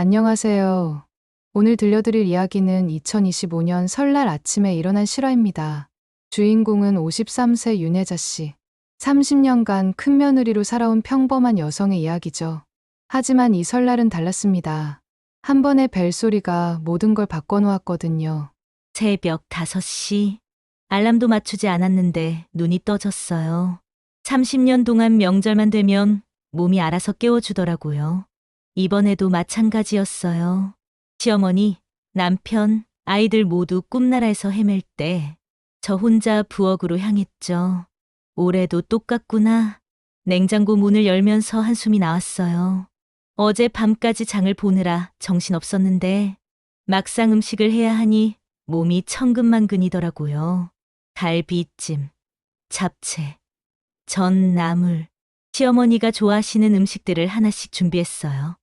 안녕하세요. 오늘 들려드릴 이야기는 2025년 설날 아침에 일어난 실화입니다. 주인공은 53세 윤혜자 씨. 30년간 큰며느리로 살아온 평범한 여성의 이야기죠. 하지만 이 설날은 달랐습니다. 한 번의 벨소리가 모든 걸 바꿔놓았거든요. 새벽 5시. 알람도 맞추지 않았는데 눈이 떠졌어요. 30년 동안 명절만 되면 몸이 알아서 깨워주더라고요. 이번에도 마찬가지였어요. 시어머니, 남편, 아이들 모두 꿈나라에서 헤맬 때 저 혼자 부엌으로 향했죠. 올해도 똑같구나. 냉장고 문을 열면서 한숨이 나왔어요. 어제 밤까지 장을 보느라 정신없었는데 막상 음식을 해야 하니 몸이 천근만근이더라고요. 갈비찜, 잡채, 전, 나물. 시어머니가 좋아하시는 음식들을 하나씩 준비했어요.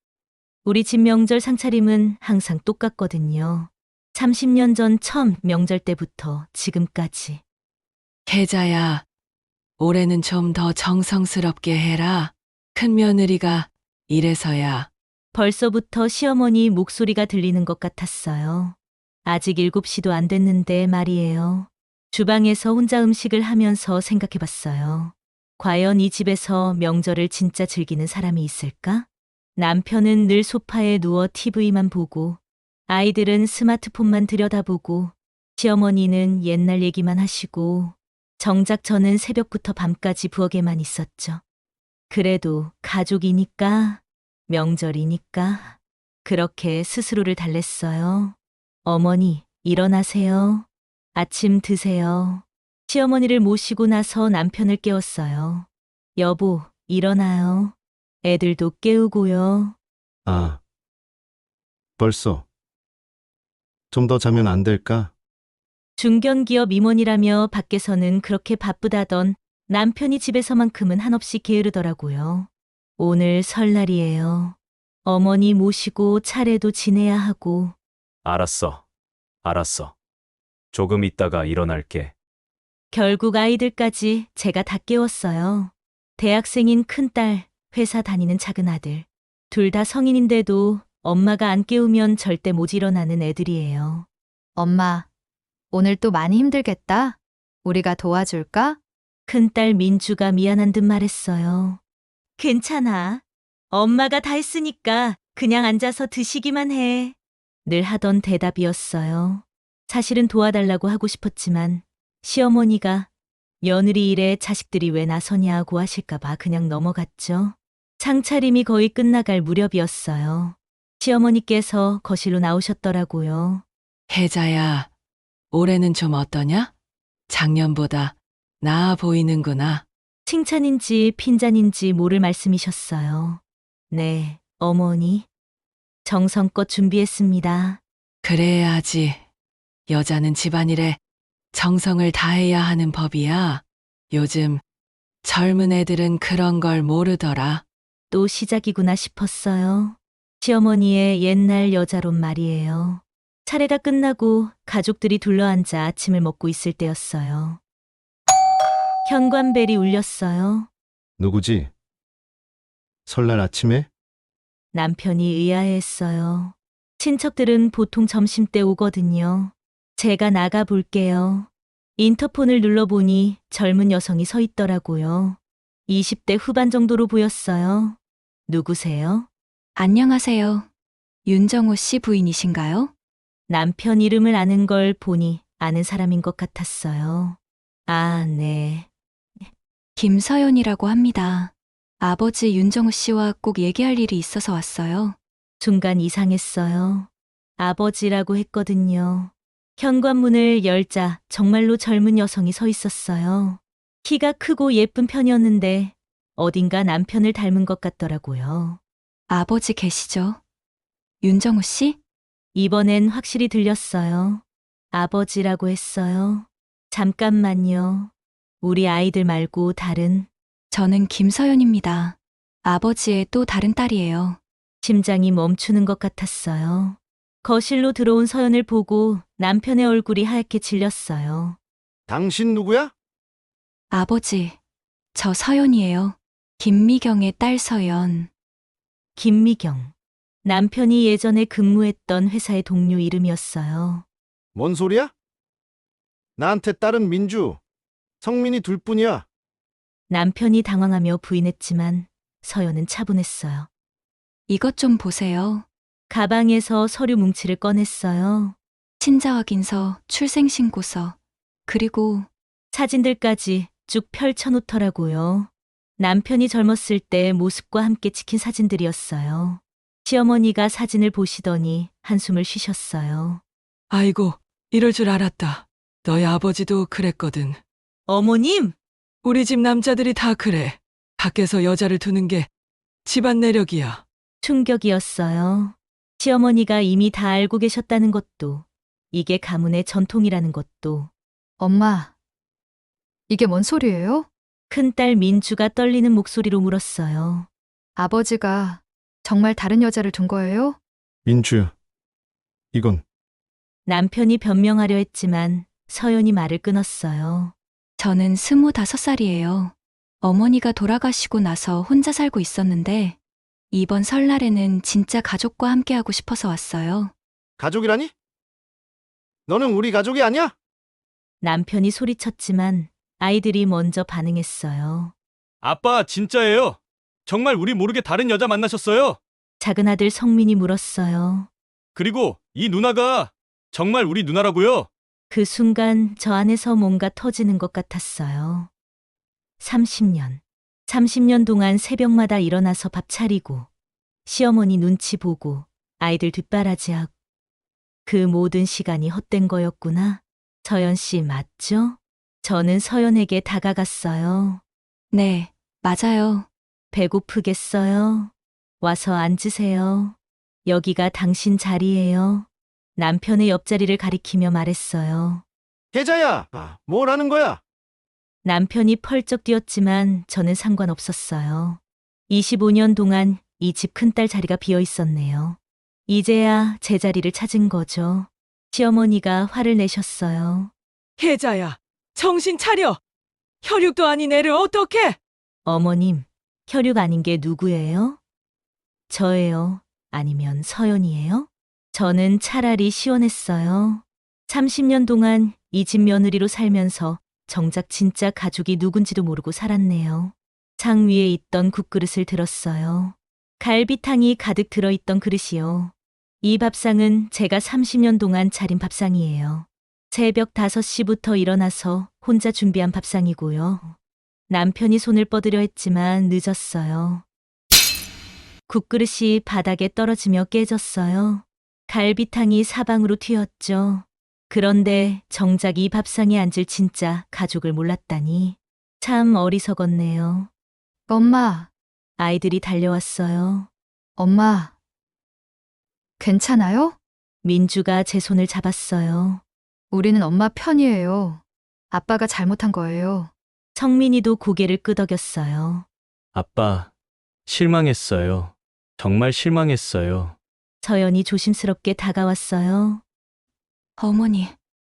우리 집 명절 상차림은 항상 똑같거든요. 30년 전 처음 명절 때부터 지금까지. 혜자야, 올해는 좀 더 정성스럽게 해라. 큰며느리가 이래서야. 벌써부터 시어머니 목소리가 들리는 것 같았어요. 아직 7시도 안 됐는데 말이에요. 주방에서 혼자 음식을 하면서 생각해 봤어요. 과연 이 집에서 명절을 진짜 즐기는 사람이 있을까? 남편은 늘 소파에 누워 TV만 보고, 아이들은 스마트폰만 들여다보고, 시어머니는 옛날 얘기만 하시고, 정작 저는 새벽부터 밤까지 부엌에만 있었죠. 그래도 가족이니까, 명절이니까, 그렇게 스스로를 달랬어요. 어머니, 일어나세요. 아침 드세요. 시어머니를 모시고 나서 남편을 깨웠어요. 여보, 일어나요. 애들도 깨우고요. 아, 벌써. 좀 더 자면 안 될까? 중견기업 임원이라며 밖에서는 그렇게 바쁘다던 남편이 집에서만큼은 한없이 게으르더라고요. 오늘 설날이에요. 어머니 모시고 차례도 지내야 하고. 알았어. 알았어. 조금 있다가 일어날게. 결국 아이들까지 제가 다 깨웠어요. 대학생인 큰딸, 회사 다니는 작은 아들. 둘 다 성인인데도 엄마가 안 깨우면 절대 못 일어나는 애들이에요. 엄마, 오늘 또 많이 힘들겠다. 우리가 도와줄까? 큰딸 민주가 미안한 듯 말했어요. 괜찮아. 엄마가 다 했으니까 그냥 앉아서 드시기만 해. 늘 하던 대답이었어요. 사실은 도와달라고 하고 싶었지만 시어머니가 며느리 일에 자식들이 왜 나서냐고 하실까봐 그냥 넘어갔죠. 상차림이 거의 끝나갈 무렵이었어요. 시어머니께서 거실로 나오셨더라고요. 혜자야, 올해는 좀 어떠냐? 작년보다 나아 보이는구나. 칭찬인지 핀잔인지 모를 말씀이셨어요. 네, 어머니. 정성껏 준비했습니다. 그래야지. 여자는 집안일에 정성을 다해야 하는 법이야. 요즘 젊은 애들은 그런 걸 모르더라. 또 시작이구나 싶었어요. 시어머니의 옛날 여자론 말이에요. 차례가 끝나고 가족들이 둘러앉아 아침을 먹고 있을 때였어요. 현관벨이 울렸어요. 누구지? 설날 아침에? 남편이 의아해했어요. 친척들은 보통 점심때 오거든요. 제가 나가 볼게요. 인터폰을 눌러보니 젊은 여성이 서 있더라고요. 20대 후반 정도로 보였어요. 누구세요? 안녕하세요. 윤정호 씨 부인이신가요? 남편 이름을 아는 걸 보니 아는 사람인 것 같았어요. 아, 네. 김서연이라고 합니다. 아버지 윤정호 씨와 꼭 얘기할 일이 있어서 왔어요. 순간 이상했어요. 아버지라고 했거든요. 현관문을 열자 정말로 젊은 여성이 서 있었어요. 키가 크고 예쁜 편이었는데 어딘가 남편을 닮은 것 같더라고요. 아버지 계시죠? 윤정호 씨? 이번엔 확실히 들렸어요. 아버지라고 했어요. 잠깐만요. 우리 아이들 말고 다른. 저는 김서연입니다. 아버지의 또 다른 딸이에요. 심장이 멈추는 것 같았어요. 거실로 들어온 서연을 보고 남편의 얼굴이 하얗게 질렸어요. 당신 누구야? 아버지, 저 서연이에요. 김미경의 딸 서연. 김미경. 남편이 예전에 근무했던 회사의 동료 이름이었어요. 뭔 소리야? 나한테 딸은 민주, 성민이 둘뿐이야. 남편이 당황하며 부인했지만 서연은 차분했어요. 이것 좀 보세요. 가방에서 서류 뭉치를 꺼냈어요. 친자 확인서, 출생신고서, 그리고 사진들까지 쭉 펼쳐놓더라고요. 남편이 젊었을 때 모습과 함께 찍힌 사진들이었어요. 시어머니가 사진을 보시더니 한숨을 쉬셨어요. 아이고, 이럴 줄 알았다. 너희 아버지도 그랬거든. 어머님! 우리 집 남자들이 다 그래. 밖에서 여자를 두는 게 집안 내력이야. 충격이었어요. 시어머니가 이미 다 알고 계셨다는 것도, 이게 가문의 전통이라는 것도. 엄마, 이게 뭔 소리예요? 큰딸 민주가 떨리는 목소리로 물었어요. 아버지가 정말 다른 여자를 둔 거예요? 민주, 이건 남편이 변명하려 했지만 서연이 말을 끊었어요. 저는 25살이에요. 어머니가 돌아가시고 나서 혼자 살고 있었는데 이번 설날에는 진짜 가족과 함께하고 싶어서 왔어요. 가족이라니? 너는 우리 가족이 아니야? 남편이 소리쳤지만 아이들이 먼저 반응했어요. 아빠, 진짜예요. 정말 우리 모르게 다른 여자 만나셨어요. 작은 아들 성민이 물었어요. 그리고 이 누나가 정말 우리 누나라고요. 그 순간 저 안에서 뭔가 터지는 것 같았어요. 30년 동안 새벽마다 일어나서 밥 차리고, 시어머니 눈치 보고, 아이들 뒷바라지하고, 그 모든 시간이 헛된 거였구나. 서연 씨 맞죠? 저는 서연에게 다가갔어요. 네, 맞아요. 배고프겠어요? 와서 앉으세요. 여기가 당신 자리예요. 남편의 옆자리를 가리키며 말했어요. 계자야, 뭘 하는 거야? 남편이 펄쩍 뛰었지만 저는 상관없었어요. 25년 동안 이 집 큰딸 자리가 비어 있었네요. 이제야 제 자리를 찾은 거죠. 시어머니가 화를 내셨어요. 혜자야, 정신 차려. 혈육도 아닌 애를 어떻게? 어머님, 혈육 아닌 게 누구예요? 저예요. 아니면 서연이에요? 저는 차라리 시원했어요. 30년 동안 이 집 며느리로 살면서 정작 진짜 가족이 누군지도 모르고 살았네요. 상 위에 있던 국그릇을 들었어요. 갈비탕이 가득 들어있던 그릇이요. 이 밥상은 제가 30년 동안 차린 밥상이에요. 새벽 5시부터 일어나서 혼자 준비한 밥상이고요. 남편이 손을 뻗으려 했지만 늦었어요. 국그릇이 바닥에 떨어지며 깨졌어요. 갈비탕이 사방으로 튀었죠. 그런데 정작 이 밥상에 앉을 진짜 가족을 몰랐다니 참 어리석었네요. 엄마, 아이들이 달려왔어요. 엄마, 괜찮아요? 민주가 제 손을 잡았어요. 우리는 엄마 편이에요. 아빠가 잘못한 거예요. 성민이도 고개를 끄덕였어요. 아빠, 실망했어요. 정말 실망했어요. 서연이 조심스럽게 다가왔어요. 어머니,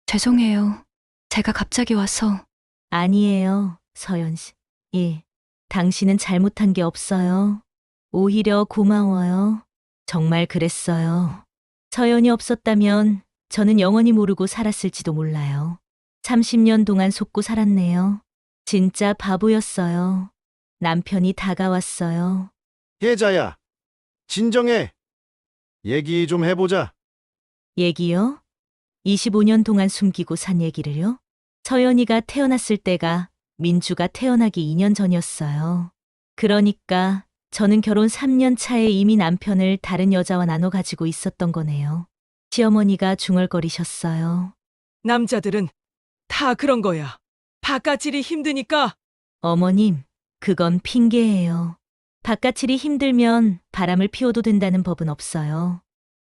죄송해요. 제가 갑자기 와서. 아니에요, 서연 씨. 예, 당신은 잘못한 게 없어요. 오히려 고마워요. 정말 그랬어요. 서연이 없었다면 저는 영원히 모르고 살았을지도 몰라요. 30년 동안 속고 살았네요. 진짜 바보였어요. 남편이 다가왔어요. 계자야, 진정해. 얘기 좀 해보자. 얘기요? 25년 동안 숨기고 산 얘기를요? 서연이가 태어났을 때가 민주가 태어나기 2년 전이었어요. 그러니까 저는 결혼 3년 차에 이미 남편을 다른 여자와 나눠 가지고 있었던 거네요. 시어머니가 중얼거리셨어요. 남자들은 다 그런 거야. 바깥일이 힘드니까. 어머님, 그건 핑계예요. 바깥일이 힘들면 바람을 피워도 된다는 법은 없어요.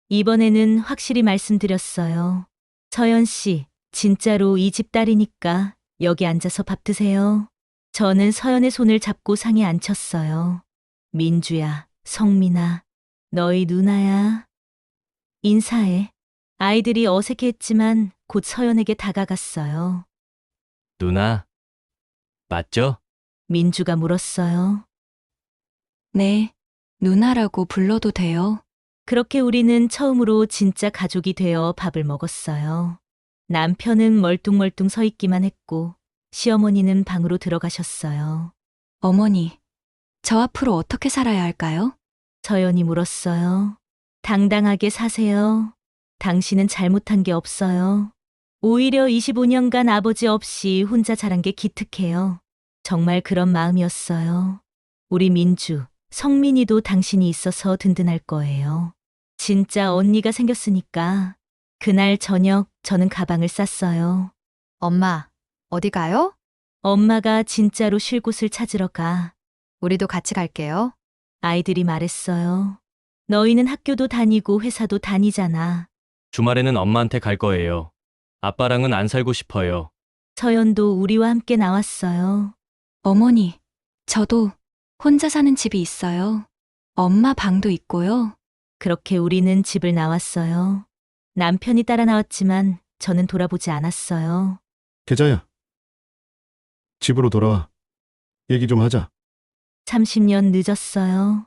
이번에는 확실히 말씀드렸어요. 서연 씨, 진짜로 이 집 딸이니까 여기 앉아서 밥 드세요. 저는 서연의 손을 잡고 상에 앉혔어요. 민주야, 성민아, 너희 누나야. 인사해. 아이들이 어색했지만 곧 서연에게 다가갔어요. 누나, 맞죠? 민주가 물었어요. 네, 누나라고 불러도 돼요. 그렇게 우리는 처음으로 진짜 가족이 되어 밥을 먹었어요. 남편은 멀뚱멀뚱 서 있기만 했고 시어머니는 방으로 들어가셨어요. 어머니, 저 앞으로 어떻게 살아야 할까요? 서연이 물었어요. 당당하게 사세요. 당신은 잘못한 게 없어요. 오히려 25년간 아버지 없이 혼자 자란 게 기특해요. 정말 그런 마음이었어요. 우리 민주, 성민이도 당신이 있어서 든든할 거예요. 진짜 언니가 생겼으니까. 그날 저녁 저는 가방을 쌌어요. 엄마, 어디 가요? 엄마가 진짜로 쉴 곳을 찾으러 가. 우리도 같이 갈게요. 아이들이 말했어요. 너희는 학교도 다니고 회사도 다니잖아. 주말에는 엄마한테 갈 거예요. 아빠랑은 안 살고 싶어요. 서연도 우리와 함께 나왔어요. 어머니, 저도 혼자 사는 집이 있어요. 엄마 방도 있고요. 그렇게 우리는 집을 나왔어요. 남편이 따라 나왔지만 저는 돌아보지 않았어요. 계자야. 집으로 돌아와. 얘기 좀 하자. 30년 늦었어요.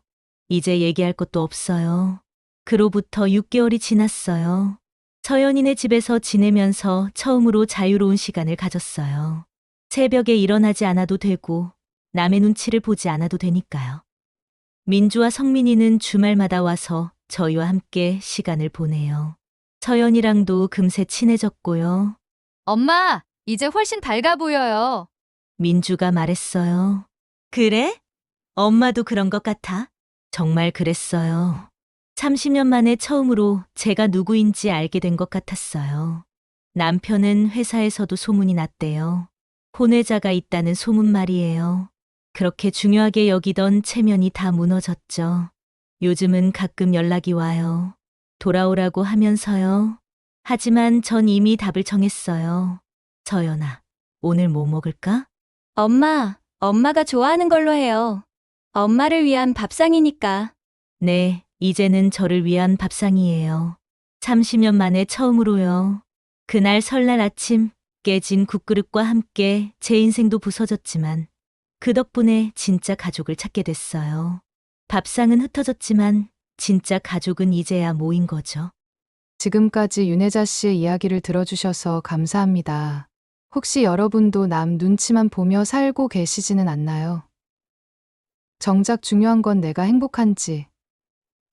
이제 얘기할 것도 없어요. 그로부터 6개월이 지났어요. 서연이네 집에서 지내면서 처음으로 자유로운 시간을 가졌어요. 새벽에 일어나지 않아도 되고 남의 눈치를 보지 않아도 되니까요. 민주와 성민이는 주말마다 와서 저희와 함께 시간을 보내요. 서연이랑도 금세 친해졌고요. 엄마, 이제 훨씬 밝아 보여요. 민주가 말했어요. 그래? 엄마도 그런 것 같아. 정말 그랬어요. 30년 만에 처음으로 제가 누구인지 알게 된 것 같았어요. 남편은 회사에서도 소문이 났대요. 혼외자가 있다는 소문 말이에요. 그렇게 중요하게 여기던 체면이 다 무너졌죠. 요즘은 가끔 연락이 와요. 돌아오라고 하면서요. 하지만 전 이미 답을 정했어요. 서연아, 오늘 뭐 먹을까? 엄마가 좋아하는 걸로 해요. 엄마를 위한 밥상이니까. 네, 이제는 저를 위한 밥상이에요. 30년 만에 처음으로요. 그날 설날 아침 깨진 국그릇과 함께 제 인생도 부서졌지만 그 덕분에 진짜 가족을 찾게 됐어요. 밥상은 흩어졌지만 진짜 가족은 이제야 모인 거죠. 지금까지 윤혜자 씨의 이야기를 들어주셔서 감사합니다. 혹시 여러분도 남 눈치만 보며 살고 계시지는 않나요? 정작 중요한 건 내가 행복한지,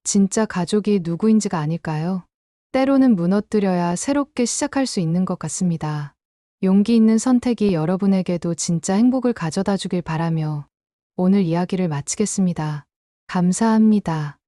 진짜 가족이 누구인지가 아닐까요? 때로는 무너뜨려야 새롭게 시작할 수 있는 것 같습니다. 용기 있는 선택이 여러분에게도 진짜 행복을 가져다 주길 바라며 오늘 이야기를 마치겠습니다. 감사합니다.